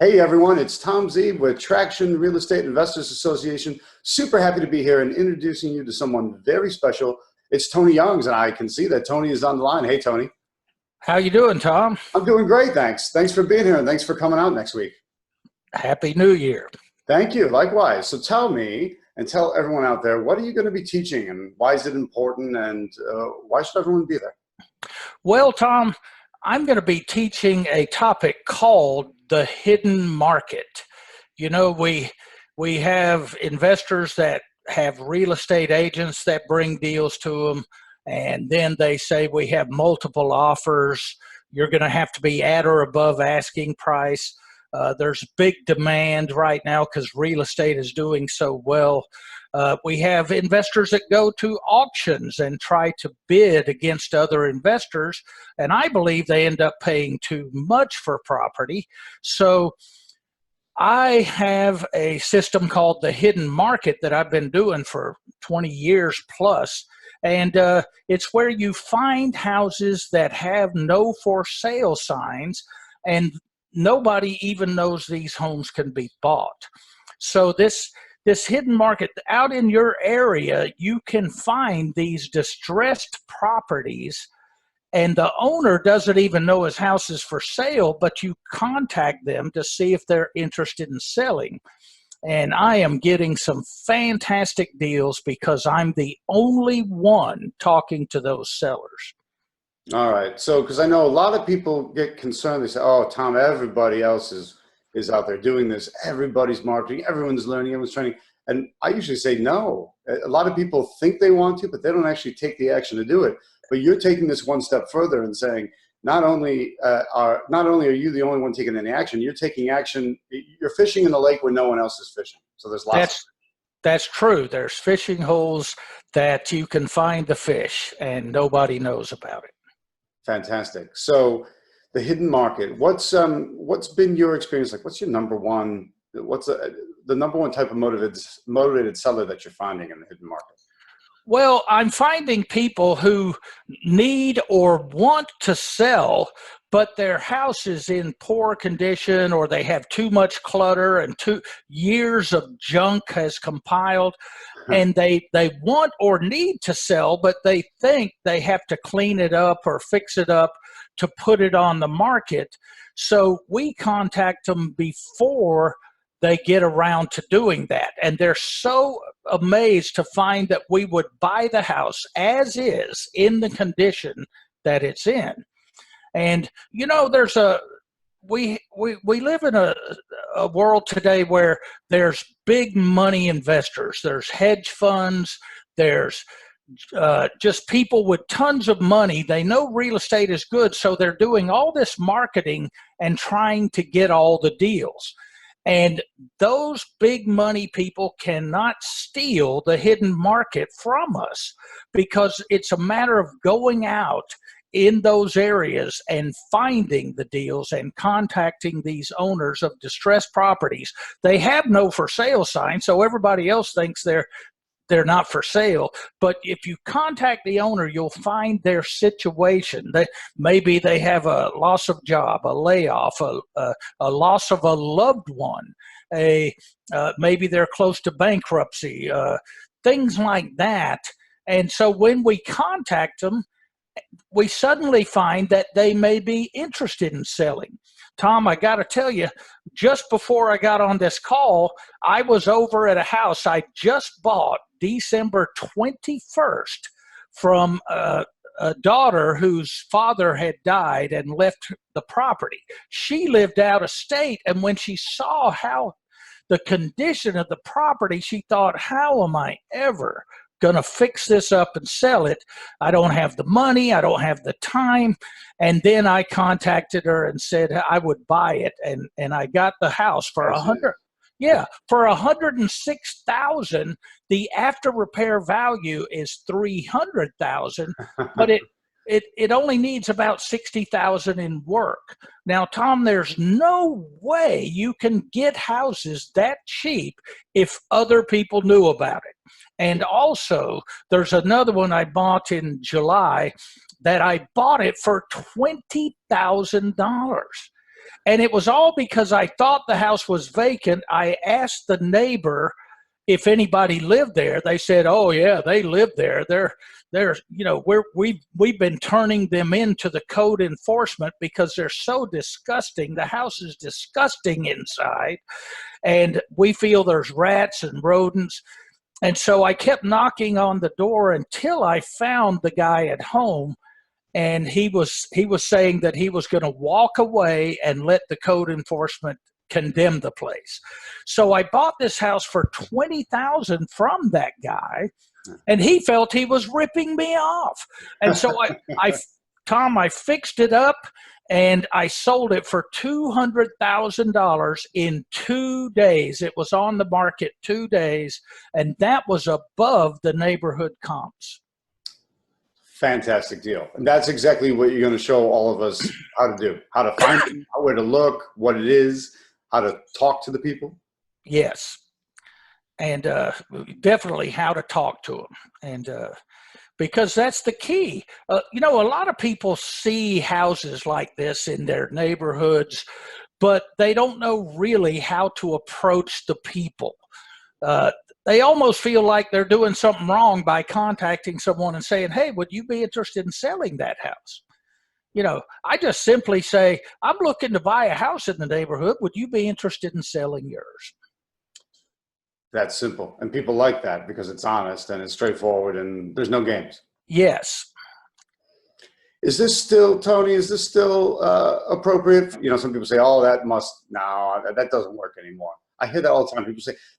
Hey everyone, it's Tom Zeeb with Traction Real Estate Investors Association. Super happy to be here and introducing you to someone very special. It's Tony Youngs, and I can see that Tony is on the line. Hey Tony. How you doing, Tom? I'm doing great, thanks. Thanks for being here and thanks for coming out next week. Happy New Year. Thank you, likewise. So tell me and tell everyone out there, what are you going to be teaching and why is it important and why should everyone be there? Well, Tom, I'm going to be teaching a topic called the hidden market. You know, we have investors that have real estate agents that bring deals to them, and then they say we have multiple offers. You're going to have to be at or above asking price. There's big demand right now because real estate is doing so well. We have investors that go to auctions and try to bid against other investors, and I believe they end up paying too much for property. So I have a system called the hidden market that I've been doing for 20 years plus, and it's where you find houses that have no for sale signs, and nobody even knows these homes can be bought. So this hidden market out in your area, you can find these distressed properties and the owner doesn't even know his house is for sale, but you contact them to see if they're interested in selling. And I am getting some fantastic deals because I'm the only one talking to those sellers. All right. So, because I know a lot of people get concerned. They say, oh, Tom, everybody else is out there doing this. Everybody's marketing. Everyone's learning. Everyone's training. And I usually say, no. A lot of people think they want to, but they don't actually take the action to do it. But you're taking this one step further and saying, not only are you the only one taking any action, you're taking action. You're fishing in the lake where no one else is fishing. So there's lots. That's true. There's fishing holes that you can find the fish and nobody knows about it. Fantastic. So the hidden market, what's been your experience like? What's your number one, what's the number one type of motivated seller that you're finding in the hidden market? Well, I'm finding people who need or want to sell, but their house is in poor condition or they have too much clutter and 2 years of junk has compiled, and they want or need to sell, but they think they have to clean it up or fix it up to put it on the market. So we contact them before they get around to doing that. And they're so amazed to find that we would buy the house as is in the condition that it's in. And, you know, we live in a world today where there's big money investors, there's hedge funds, there's just people with tons of money. They know real estate is good, so they're doing all this marketing and trying to get all the deals. And those big money people cannot steal the hidden market from us because it's a matter of going out in those areas and finding the deals and contacting these owners of distressed properties. They have no for sale sign, so everybody else thinks they're not for sale. But if you contact the owner, you'll find their situation. Maybe they have a loss of job, a layoff, a loss of a loved one, maybe they're close to bankruptcy, things like that. And so when we contact them, we suddenly find that they may be interested in selling. Tom, I got to tell you, just before I got on this call, I was over at a house I just bought December 21st from a daughter whose father had died and left the property. She lived out of state, and when she saw how the condition of the property, she thought, how am I ever going to fix this up and sell it? I don't have the money. I don't have the time. And then I contacted her and said I would buy it. And I got the house for for $106,000. The after repair value is $300,000, but it only needs about $60,000 in work. Now, Tom, there's no way you can get houses that cheap if other people knew about it. And also, there's another one I bought in July that I bought it for $20,000. And it was all because I thought the house was vacant. I asked the neighbor if anybody lived there. They said, "Oh yeah, they live there. They're we've been turning them into the code enforcement because they're so disgusting. The house is disgusting inside, and we feel there's rats and rodents." And so I kept knocking on the door until I found the guy at home, and he was saying that he was going to walk away and let the code enforcement condemn the place. So I bought this house for $20,000 from that guy, and he felt he was ripping me off. And so I fixed it up, and I sold it for $200,000 in 2 days. It was on the market 2 days, and that was above the neighborhood comps. Fantastic deal. And that's exactly what you're going to show all of us how to do, how to find it, where to look, what it is, how to talk to the people. Yes. And definitely how to talk to them. And because that's the key. A lot of people see houses like this in their neighborhoods, but they don't know really how to approach the people. They almost feel like they're doing something wrong by contacting someone and saying, "Hey, would you be interested in selling that house?" I just simply say, "I'm looking to buy a house in the neighborhood. Would you be interested in selling yours?" That's simple. And people like that because it's honest and it's straightforward and there's no games. Yes. Is this still, Tony, appropriate? Some people say, "Oh, that doesn't work anymore." I hear that all the time.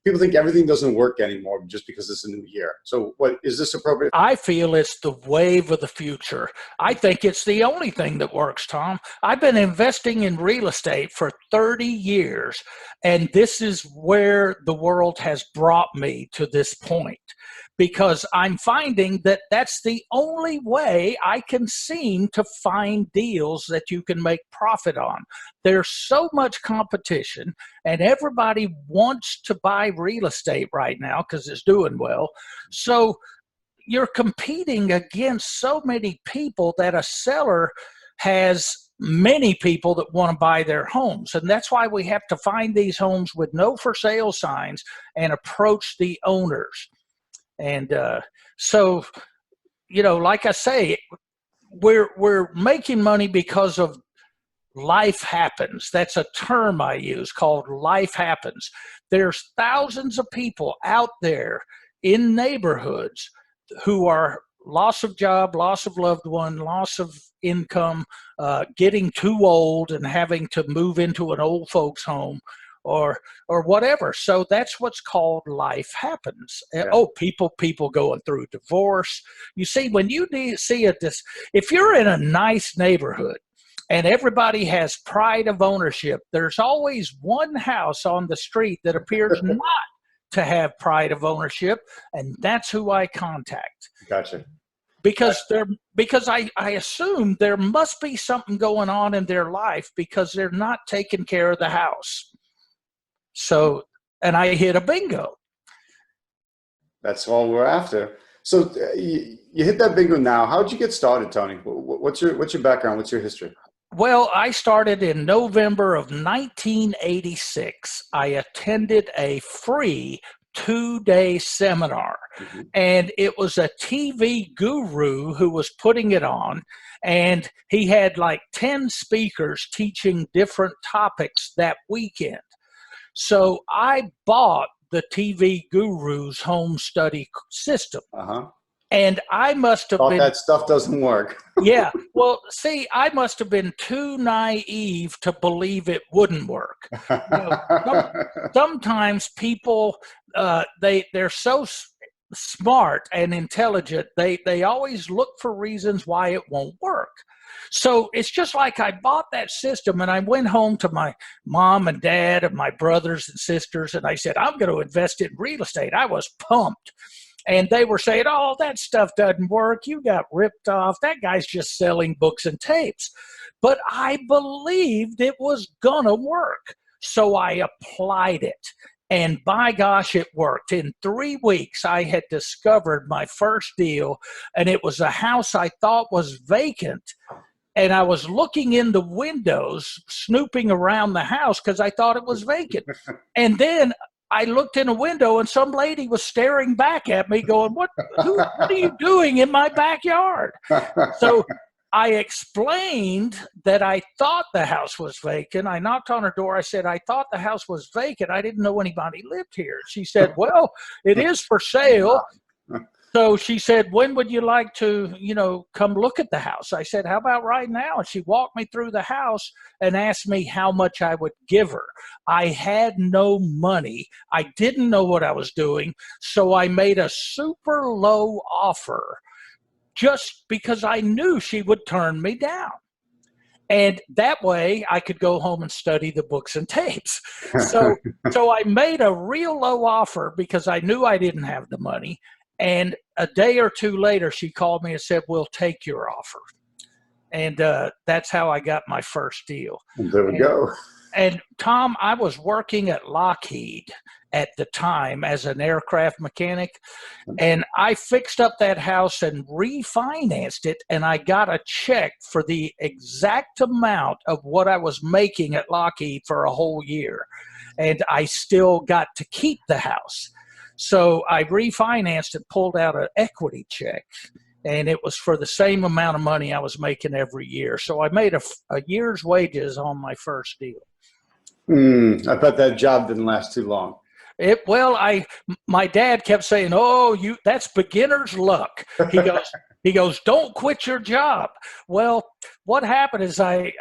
People think everything doesn't work anymore just because it's a new year. So is this appropriate? I feel it's the wave of the future. I think it's the only thing that works, Tom. I've been investing in real estate for 30 years, and this is where the world has brought me to this point, because I'm finding that that's the only way I can seem to find deals that you can make profit on. There's so much competition, and everybody wants to buy real estate right now because it's doing well. So you're competing against so many people that a seller has many people that want to buy their homes. And that's why we have to find these homes with no for sale signs and approach the owners. And so, like I say, we're making money because of life happens. That's a term I use called life happens. There's thousands of people out there in neighborhoods who are loss of job, loss of loved one, loss of income, getting too old and having to move into an old folks home or whatever. So that's what's called life happens. Yeah. Oh, people going through divorce. You see, when you see if you're in a nice neighborhood and everybody has pride of ownership, there's always one house on the street that appears not to have pride of ownership, and that's who I contact. Gotcha. Because I assume there must be something going on in their life because they're not taking care of the house. So, and I hit a bingo. That's all we're after. So you hit that bingo now. How'd you get started, Tony? What's your background? What's your history? Well, I started in November of 1986. I attended a free 2-day seminar, and it was a TV guru who was putting it on, and he had like 10 speakers teaching different topics that weekend. So I bought the TV guru's home study system. And I must have been... that stuff doesn't work. Yeah. Well, see, I must have been too naive to believe it wouldn't work. Sometimes people, they're so smart and intelligent, they always look for reasons why it won't work. So it's just like I bought that system and I went home to my mom and dad and my brothers and sisters, and I said, "I'm going to invest in real estate." I was pumped. And they were saying, "Oh, that stuff doesn't work. You got ripped off. That guy's just selling books and tapes." But I believed it was going to work. So I applied it. And by gosh, it worked. In 3 weeks, I had discovered my first deal. And it was a house I thought was vacant. and I was looking in the windows, snooping around the house because I thought it was vacant. And then I looked in a window and some lady was staring back at me going, what are you doing in my backyard? So I explained that I thought the house was vacant. I knocked on her door. I said, I thought the house was vacant. I didn't know anybody lived here. She said, well, it is for sale. So she said, when would you like to, come look at the house? I said, how about right now? And she walked me through the house and asked me how much I would give her. I had no money. I didn't know what I was doing. So I made a super low offer just because I knew she would turn me down. And that way I could go home and study the books and tapes. So I made a real low offer because I knew I didn't have the money. And a day or two later, she called me and said, we'll take your offer. And that's how I got my first deal. And there we go. And Tom, I was working at Lockheed at the time as an aircraft mechanic. And I fixed up that house and refinanced it. And I got a check for the exact amount of what I was making at Lockheed for a whole year. And I still got to keep the house. So I refinanced and pulled out an equity check, and it was for the same amount of money I was making every year. So I made a year's wages on my first deal. I bet that job didn't last too long. My dad kept saying, "Oh, that's beginner's luck." He goes, "Don't quit your job." Well, what happened is I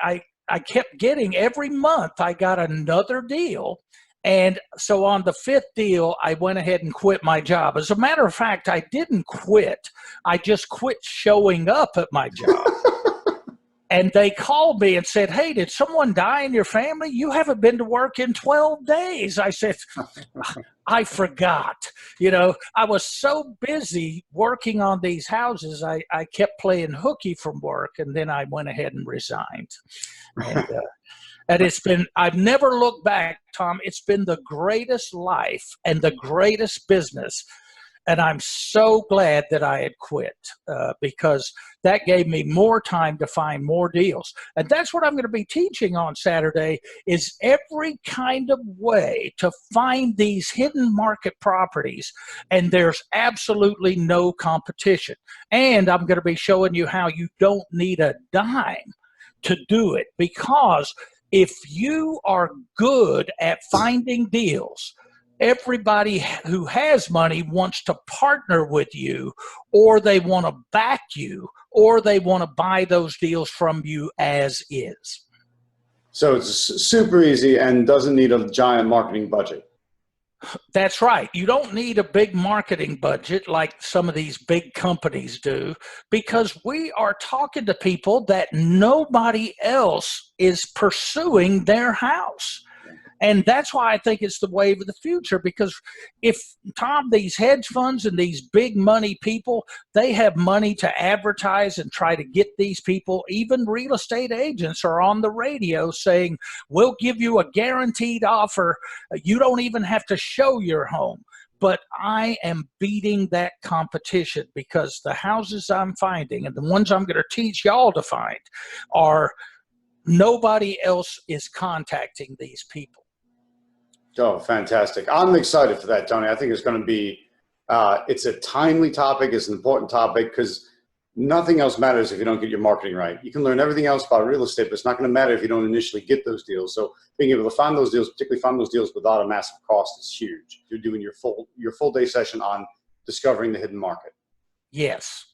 kept getting every month. I got another deal. And so on the fifth deal, I went ahead and quit my job. As a matter of fact, I didn't quit. I just quit showing up at my job. And they called me and said, hey, did someone die in your family? You haven't been to work in 12 days. I said, I forgot. I was so busy working on these houses, I kept playing hooky from work, and then I went ahead and resigned. And I've never looked back, Tom. It's been the greatest life and the greatest business. And I'm so glad that I had quit because that gave me more time to find more deals. And that's what I'm going to be teaching on Saturday is every kind of way to find these hidden market properties. And there's absolutely no competition. And I'm going to be showing you how you don't need a dime to do it, because if you are good at finding deals, everybody who has money wants to partner with you, or they want to back you, or they want to buy those deals from you as is. So it's super easy and doesn't need a giant marketing budget. That's right. You don't need a big marketing budget like some of these big companies do, because we are talking to people that nobody else is pursuing their house. And that's why I think it's the wave of the future, because if, Tom, these hedge funds and these big money people, they have money to advertise and try to get these people. Even real estate agents are on the radio saying, we'll give you a guaranteed offer. You don't even have to show your home. But I am beating that competition, because the houses I'm finding and the ones I'm going to teach y'all to find are nobody else is contacting these people. Oh, fantastic. I'm excited for that, Tony. I think it's going to be, it's a timely topic. It's an important topic, because nothing else matters if you don't get your marketing right. You can learn everything else about real estate, but it's not going to matter if you don't initially get those deals. So being able to find those deals, particularly find those deals without a massive cost, is huge. You're doing your full day session on discovering the hidden market. Yes.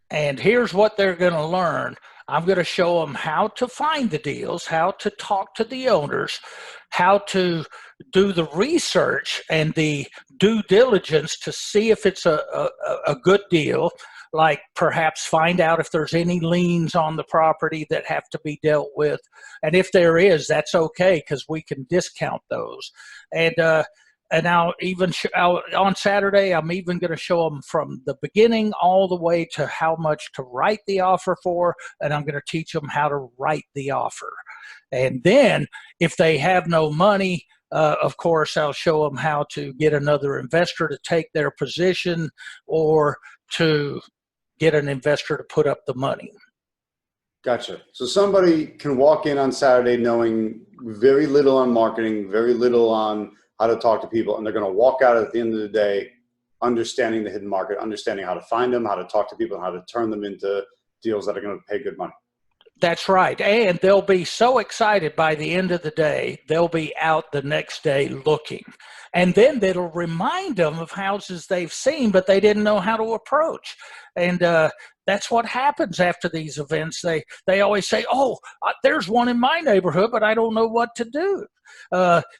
And here's what they're going to learn. I'm going to show them how to find the deals, how to talk to the owners, how to do the research and the due diligence to see if it's a good deal, like perhaps find out if there's any liens on the property that have to be dealt with. And if there is, that's okay, because we can discount those. And I'll even on Saturday, I'm even going to show them from the beginning all the way to how much to write the offer for, and I'm going to teach them how to write the offer. And then if they have no money, of course, I'll show them how to get another investor to take their position, or to get an investor to put up the money. Gotcha. So somebody can walk in on Saturday knowing very little on marketing, very little on how to talk to people, and they're going to walk out at the end of the day understanding the hidden market, understanding how to find them, how to talk to people, and how to turn them into deals that are going to pay good money. That's right. And they'll be so excited by the end of the day, they'll be out the next day looking. And then it'll remind them of houses they've seen, but they didn't know how to approach. And that's what happens after these events. They always say, oh, there's one in my neighborhood, but I don't know what to do.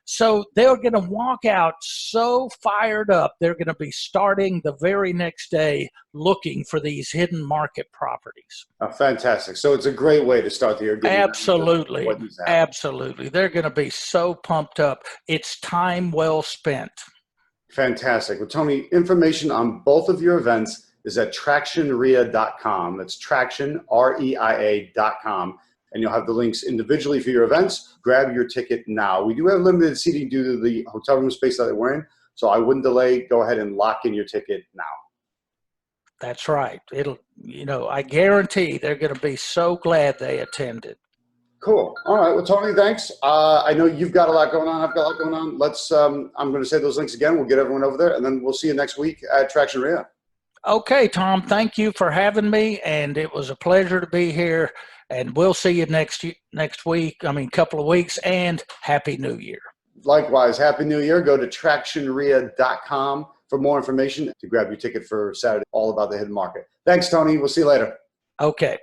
So they're going to walk out so fired up. They're going to be starting the very next day looking for these hidden market properties. Fantastic. So it's a great way to start the year. Absolutely. Absolutely. They're going to be so pumped up. It's time well spent. Fantastic. Well, Tony, information on both of your events is at tractionrea.com. That's traction, REIA.com. And you'll have the links individually for your events. Grab your ticket now. We do have limited seating due to the hotel room space that we're in, so I wouldn't delay. Go ahead and lock in your ticket now. That's right. I guarantee they're going to be so glad they attended. Cool. All right. Well, Tony, thanks. I know you've got a lot going on. I've got a lot going on. Let's. I'm going to say those links again. We'll get everyone over there, and then we'll see you next week at Traction REIA. Okay, Tom. Thank you for having me, and it was a pleasure to be here. And we'll see you next week. Couple of weeks. And Happy New Year. Likewise, Happy New Year. Go to tractionrea.com for more information to grab your ticket for Saturday. All about the hidden market. Thanks, Tony. We'll see you later. Okay.